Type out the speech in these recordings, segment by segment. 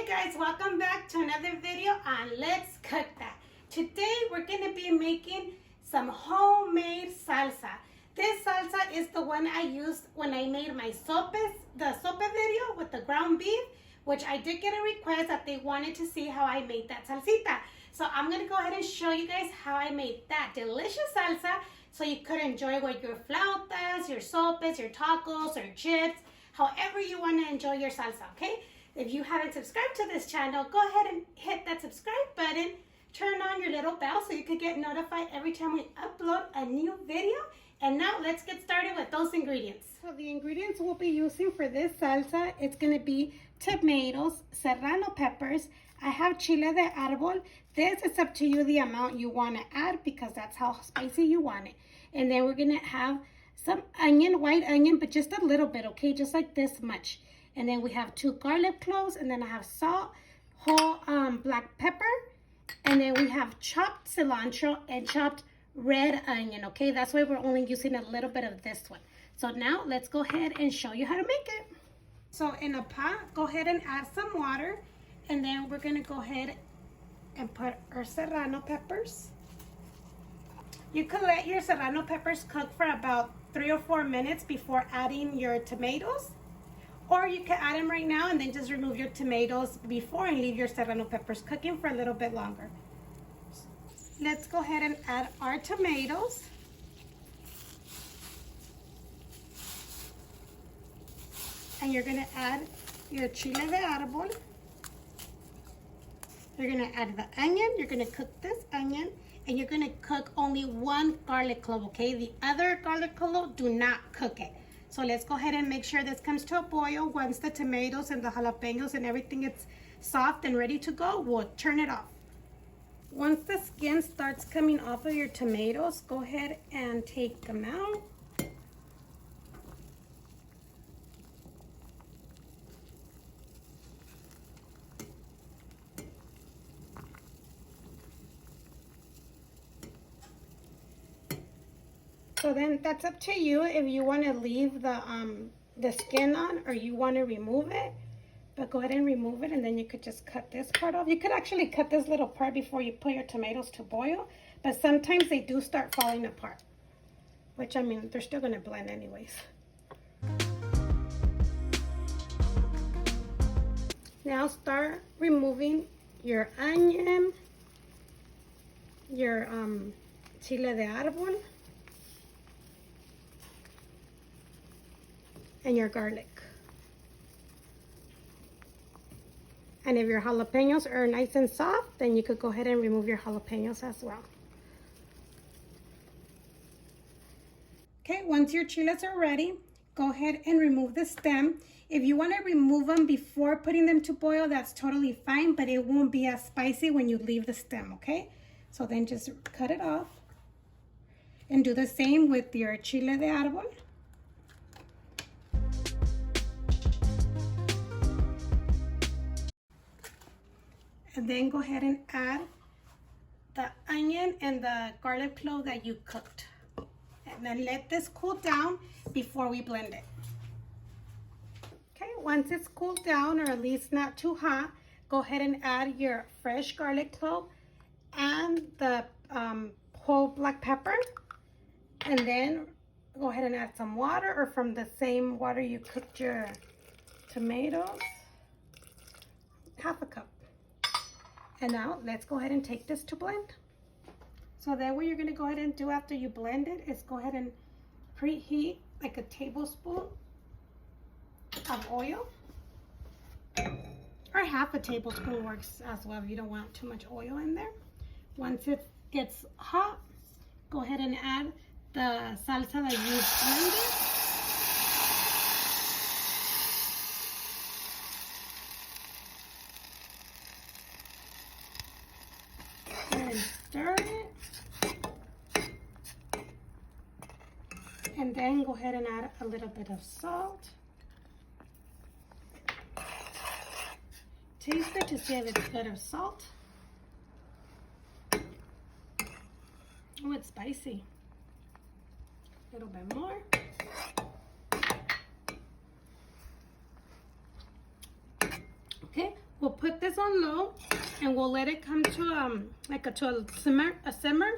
Guys, welcome back to another video on Let's Cook That. Today we're going to be making some homemade salsa. This salsa is the one I used when I made my sopes, the sope video with the ground beef, which I did get a request that they wanted to see how I made that salsita. So I'm going to go ahead and show you guys how I made that delicious salsa so you could enjoy with your flautas, your sopes, your tacos, or chips, however you want to enjoy your salsa, okay? If you haven't subscribed to this channel, go ahead and hit that subscribe button. Turn on your little bell so you can get notified every time we upload a new video. And now let's get started with those ingredients. So the ingredients we'll be using for this salsa, it's going to be tomatoes, serrano peppers. I have chile de árbol. This is up to you the amount you want to add because that's how spicy you want it. And then we're going to have some onion, white onion, but just a little bit, okay? Just like this much. And then we have 2 garlic cloves, and then I have salt, whole black pepper, and then we have chopped cilantro and chopped red onion, okay? That's why we're only using a little bit of this one. So now let's go ahead and show you how to make it. So in a pot, go ahead and add some water, and then we're gonna go ahead and put our serrano peppers. You could let your serrano peppers cook for about 3 or 4 minutes before adding your tomatoes. Or you can add them right now and then just remove your tomatoes before and leave your serrano peppers cooking for a little bit longer. Let's go ahead and add our tomatoes. And you're going to add your chile de árbol. You're going to add the onion. You're going to cook this onion. And you're going to cook only 1 garlic clove, okay? The other garlic clove, do not cook it. So let's go ahead and make sure this comes to a boil. Once the tomatoes and the jalapenos and everything is soft and ready to go, we'll turn it off. Once the skin starts coming off of your tomatoes, go ahead and take them out. So then that's up to you if you want to leave the skin on or you want to remove it. But go ahead and remove it, and then you could just cut this part off. You could actually cut this little part before you put your tomatoes to boil, but sometimes they do start falling apart, which I mean, they're still going to blend anyways. Now start removing your onion, your chile de árbol, and your garlic. And if your jalapenos are nice and soft, then you could go ahead and remove your jalapenos as well. Okay, once your chiles are ready, go ahead and remove the stem. If you want to remove them before putting them to boil, that's totally fine, but it won't be as spicy when you leave the stem, okay? So then just cut it off. And do the same with your chile de árbol. And then go ahead and add the onion and the garlic clove that you cooked. And then let this cool down before we blend it. Okay, once it's cooled down, or at least not too hot, go ahead and add your fresh garlic clove and the whole black pepper. And then go ahead and add some water, or from the same water you cooked your tomatoes, half a cup. And now let's go ahead and take this to blend. So then what you're going to go ahead and do after you blend it is go ahead and preheat like a tablespoon of oil. Or half a tablespoon works as well if you don't want too much oil in there. Once it gets hot, go ahead and add the salsa that you blended. And stir it. And then go ahead and add a little bit of salt. Taste it to see if it's good of salt. Oh, it's spicy. A little bit more. Okay, we'll put this this on low, and we'll let it come to a simmer,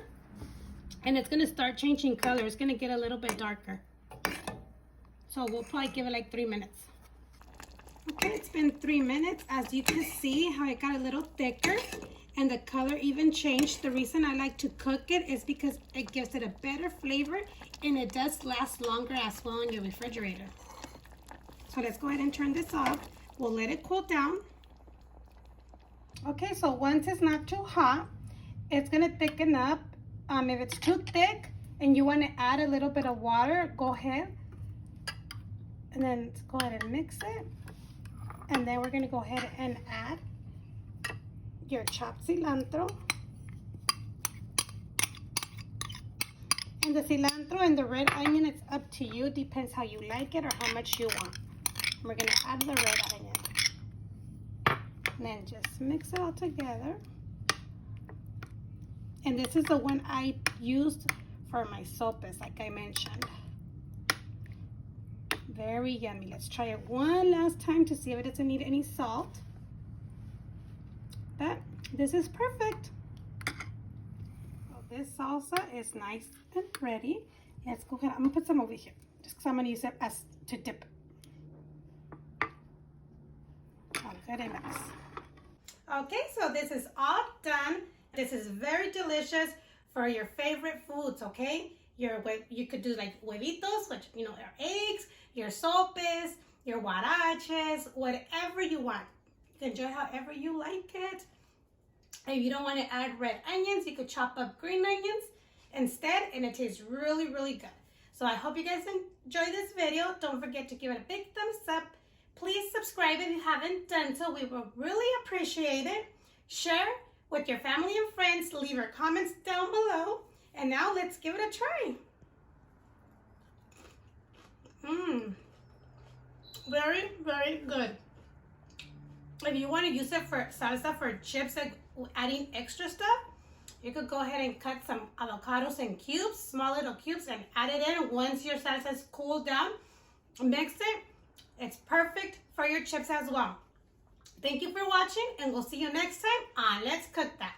and it's gonna start changing color. It's gonna get a little bit darker. So we'll probably give it like 3 minutes. Okay, it's been 3 minutes. As you can see how it got a little thicker and the color even changed. The reason I like to cook it is because it gives it a better flavor and it does last longer as well in your refrigerator. So let's go ahead and turn this off. We'll let it cool down. Okay, so once it's not too hot, it's gonna thicken up. If it's too thick and you want to add a little bit of water, go ahead. And then let's go ahead and mix it. And then we're going to go ahead and add your chopped cilantro. And the cilantro and the red onion, it's up to you. Depends how you like it or how much you want. We're going to add the red onion. And then just mix it all together. And this is the one I used for my sopes, like I mentioned. Very yummy. Let's try it one last time to see if it doesn't need any salt. But this is perfect. So this salsa is nice and ready. Let's go ahead. I'm gonna put some over here, just because I'm gonna use it as to dip. Oh, very nice. Okay, so this is all done. This is very delicious for your favorite foods. Okay, you could do like huevitos, which are eggs. Your sopes, your huaraches, whatever you want. You can enjoy however you like it. If you don't want to add red onions, you could chop up green onions instead, and it tastes really, really good. So I hope you guys enjoy this video. Don't forget to give it a big thumbs up. Please subscribe if you haven't done so. We will really appreciate it. Share with your family and friends. Leave your comments down below. And now let's give it a try. Very, very good. If you want to use it for salsa for chips, like adding extra stuff, you could go ahead and cut some avocados in cubes, small little cubes, and add it in. Once your salsa is cooled down, mix it. It's perfect for your chips as well. Thank you for watching, and we'll see you next time on Let's Cook That.